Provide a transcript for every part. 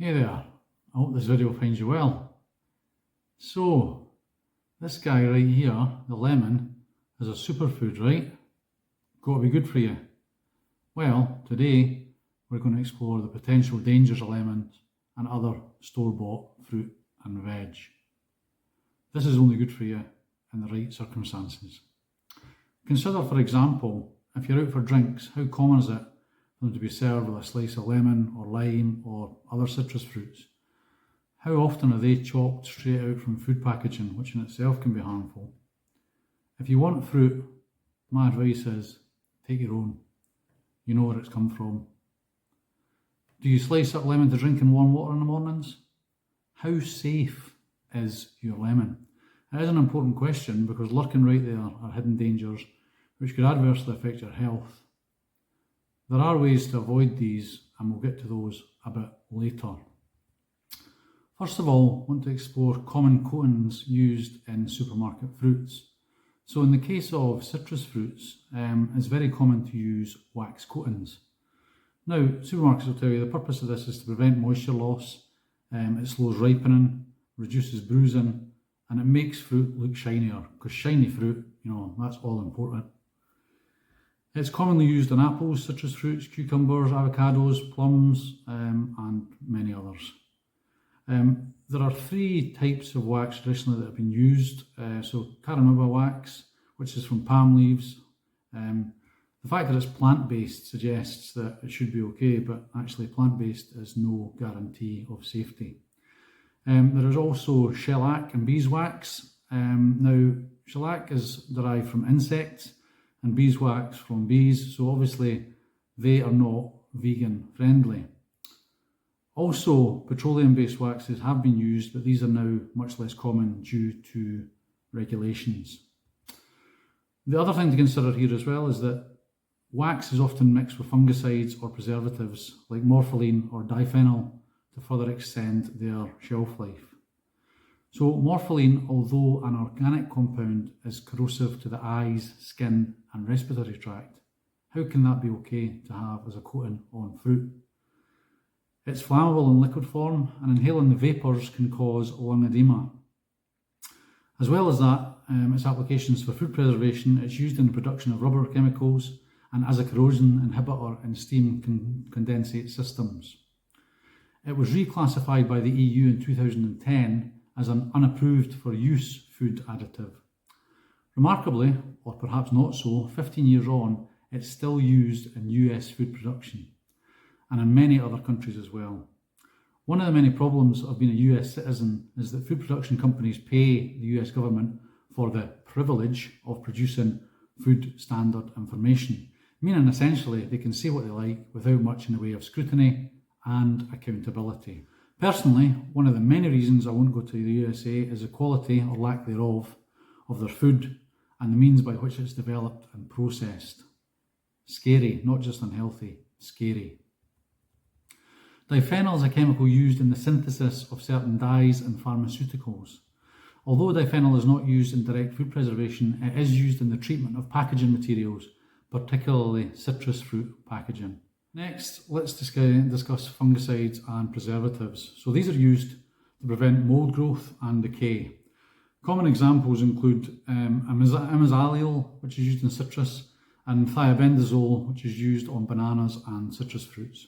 Hey there, I hope this video finds you well. So, this guy right here, the lemon, is a superfood, right? Got to be good for you. Well, today we're going to explore the potential dangers of lemons and other store-bought fruit and veg. This is only good for you in the right circumstances. Consider, for example, if you're out for drinks, how common is it for them to be served with a slice of lemon or lime or other citrus fruits? How often are they chopped straight out from food packaging, which in itself can be harmful? If you want fruit, my advice is take your own. You know where it's come from. Do you slice up lemon to drink in warm water in the mornings? How safe is your lemon? It is an important question because lurking right there are hidden dangers which could adversely affect your health. There are ways to avoid these, and we'll get to those a bit later. First of all, I want to explore common coatings used in supermarket fruits. So in the case of citrus fruits, it's very common to use wax coatings. Now, supermarkets will tell you the purpose of this is to prevent moisture loss, it slows ripening, reduces bruising, and it makes fruit look shinier, because shiny fruit, that's all important. It's commonly used on apples, citrus fruits, cucumbers, avocados, plums, and many others. There are three types of wax traditionally that have been used. So carnauba wax, which is from palm leaves. The fact that it's plant-based suggests that it should be okay, but actually plant-based is no guarantee of safety. There is also shellac and beeswax. Now, shellac is derived from insects and beeswax from bees, so obviously they are not vegan friendly. Also, petroleum-based waxes have been used, but these are now much less common due to regulations. The other thing to consider here as well is that wax is often mixed with fungicides or preservatives like morpholine or diphenyl to further extend their shelf life. So morpholine, although an organic compound, is corrosive to the eyes, skin and respiratory tract. How can that be okay to have as a coating on fruit? It's flammable in liquid form, and inhaling the vapours can cause lung edema. As well as that, its applications for food preservation, it's used in the production of rubber chemicals and as a corrosion inhibitor in steam condensate systems. It was reclassified by the EU in 2010 as an unapproved for use food additive. Remarkably, or perhaps not so, 15 years on, it's still used in US food production and in many other countries as well. One of the many problems of being a US citizen is that food production companies pay the US government for the privilege of producing food standard information, meaning essentially they can say what they like without much in the way of scrutiny and accountability. Personally, one of the many reasons I won't go to the USA is the quality or lack thereof of their food and the means by which it's developed and processed. Scary, not just unhealthy, scary. Diphenyl is a chemical used in the synthesis of certain dyes and pharmaceuticals. Although diphenyl is not used in direct food preservation, it is used in the treatment of packaging materials, particularly citrus fruit packaging. Next, let's discuss fungicides and preservatives. So these are used to prevent mold growth and decay. Common examples include imazalil, which is used in citrus, and thiabendazole, which is used on bananas and citrus fruits.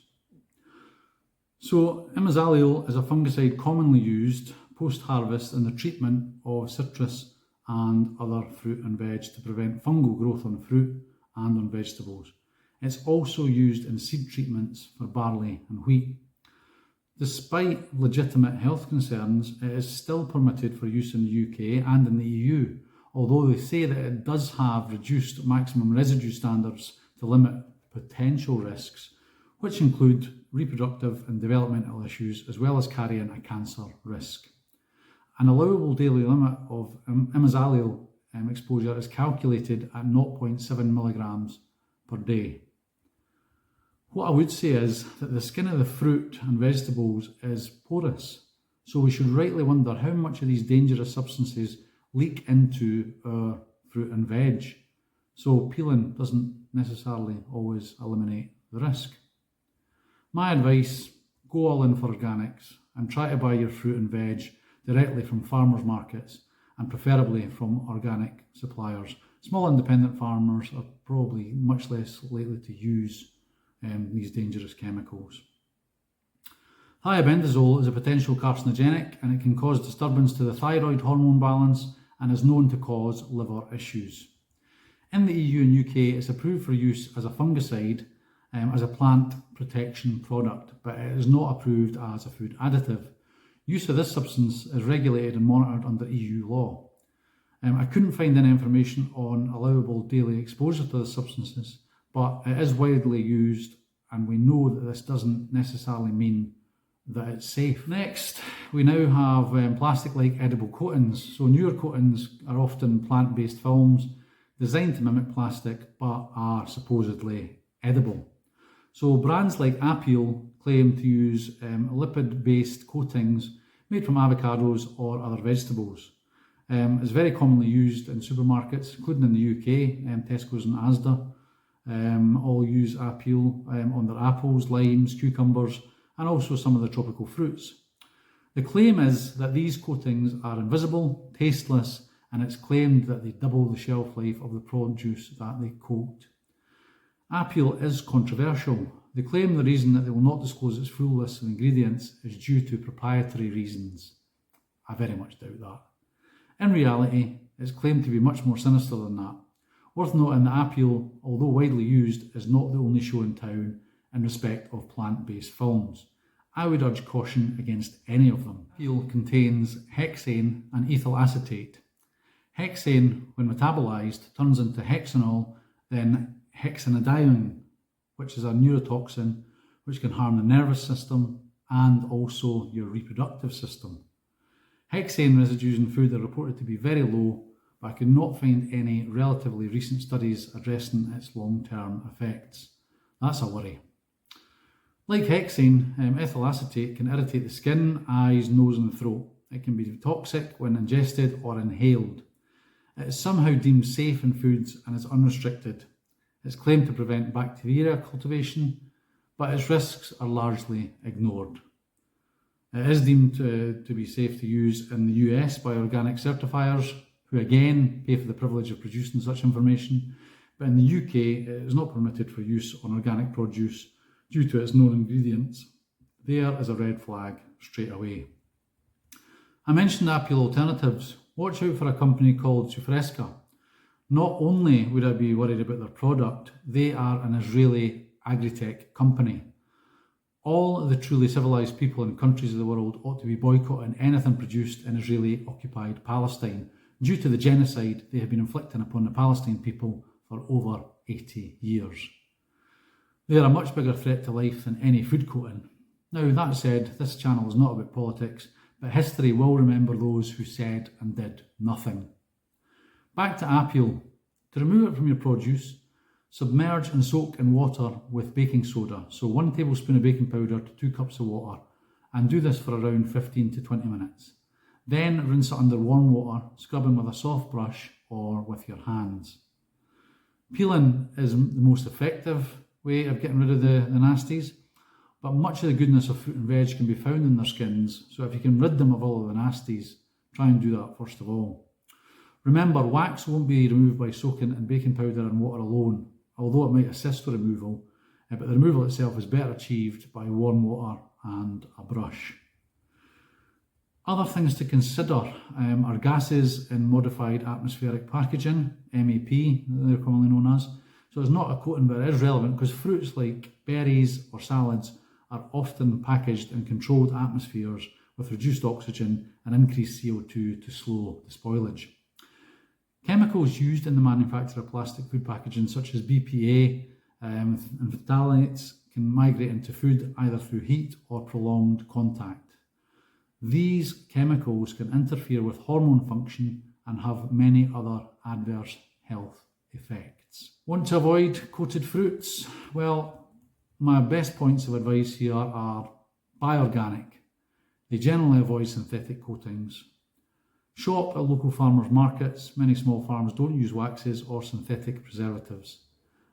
So imazalil is a fungicide commonly used post-harvest in the treatment of citrus and other fruit and veg to prevent fungal growth on fruit and on vegetables. It's also used in seed treatments for barley and wheat. Despite legitimate health concerns, it is still permitted for use in the UK and in the EU, although they say that it does have reduced maximum residue standards to limit potential risks, which include reproductive and developmental issues, as well as carrying a cancer risk. An allowable daily limit of imazalil exposure is calculated at 0.7 milligrams per day. What I would say is that the skin of the fruit and vegetables is porous, so we should rightly wonder how much of these dangerous substances leak into our fruit and veg. So peeling doesn't necessarily always eliminate the risk. My advice go all in for organics and try to buy your fruit and veg directly from farmers markets and preferably from organic suppliers. Small independent farmers are probably much less likely to use these dangerous chemicals. Thiabendazole is a potential carcinogenic and it can cause disturbance to the thyroid hormone balance and is known to cause liver issues. In the EU and UK, it's approved for use as a fungicide, as a plant protection product, but it is not approved as a food additive. Use of this substance is regulated and monitored under EU law. I couldn't find any information on allowable daily exposure to the substances, but it is widely used and we know that this doesn't necessarily mean that it's safe. Next, we now have plastic-like edible coatings. So newer coatings are often plant-based films designed to mimic plastic but are supposedly edible. So brands like Apeel claim to use lipid-based coatings made from avocados or other vegetables. It's very commonly used in supermarkets, including in the UK. Tesco's and Asda all use Apeel on their apples, limes, cucumbers, and also some of the tropical fruits. The claim is that these coatings are invisible, tasteless, and it's claimed that they double the shelf life of the produce that they coat. Apeel is controversial. They claim the reason that they will not disclose its full list of ingredients is due to proprietary reasons. I very much doubt that. In reality, it's claimed to be much more sinister than that. Worth noting that Apeel, although widely used, is not the only show in town in respect of plant-based films. I would urge caution against any of them. Apeel contains hexane and ethyl acetate. Hexane, when metabolized, turns into hexanol, then hexanedione, which is a neurotoxin which can harm the nervous system and also your reproductive system. Hexane residues in food are reported to be very low, but I could not find any relatively recent studies addressing its long-term effects. That's a worry. Like hexane, ethyl acetate can irritate the skin, eyes, nose and throat. It can be toxic when ingested or inhaled. It is somehow deemed safe in foods and is unrestricted. It's claimed to prevent bacteria cultivation, but its risks are largely ignored. It is deemed to be safe to use in the US by organic certifiers, who again pay for the privilege of producing such information, but in the UK it is not permitted for use on organic produce due to its known ingredients. There is a red flag straight away. I mentioned Apeel alternatives. Watch out for a company called Sufresca. Not only would I be worried about their product, they are an Israeli agri-tech company. All the truly civilised people in countries of the world ought to be boycotting anything produced in Israeli-occupied Palestine due to the genocide they have been inflicting upon the Palestinian people for over 80 years. They are a much bigger threat to life than any food coating. Now, that said, this channel is not about politics, but history will remember those who said and did nothing. Back to Apeel. To remove it from your produce, submerge and soak in water with baking soda, so 1 tablespoon of baking powder to 2 cups of water, and do this for around 15 to 20 minutes. Then rinse it under warm water, scrubbing with a soft brush or with your hands. Peeling is the most effective way of getting rid of the nasties, but much of the goodness of fruit and veg can be found in their skins, so if you can rid them of all of the nasties, try and do that first of all. Remember, wax won't be removed by soaking in baking powder and water alone, although it might assist the removal, but the removal itself is better achieved by warm water and a brush. Other things to consider are gases in modified atmospheric packaging, MAP, they're commonly known as. So it's not a coating, but it is relevant because fruits like berries or salads are often packaged in controlled atmospheres with reduced oxygen and increased CO2 to slow the spoilage. Chemicals used in the manufacture of plastic food packaging, such as BPA and phthalates, can migrate into food either through heat or prolonged contact. These chemicals can interfere with hormone function and have many other adverse health effects. Want to avoid coated fruits? Well, my best points of advice here are buy organic. They generally avoid synthetic coatings. Shop at local farmers markets. Many small farms don't use waxes or synthetic preservatives.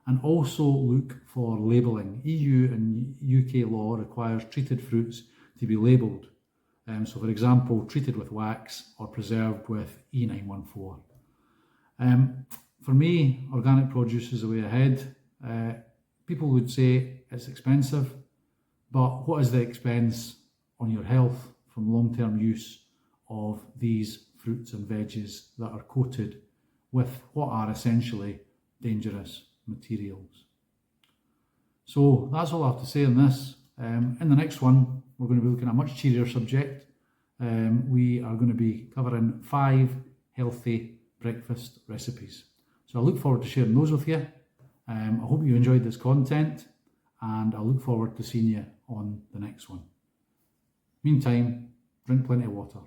And also look for labelling. EU and UK law requires treated fruits to be labelled. So for example, treated with wax or preserved with E914. For me, organic produce is the way ahead. People would say it's expensive, but what is the expense on your health from long-term use of these fruits and veggies that are coated with what are essentially dangerous materials? So that's all I have to say on this. In the next one, we're going to be looking at a much cheerier subject. We are going to be covering 5 healthy breakfast recipes. So I look forward to sharing those with you. I hope you enjoyed this content, and I look forward to seeing you on the next one. Meantime, drink plenty of water.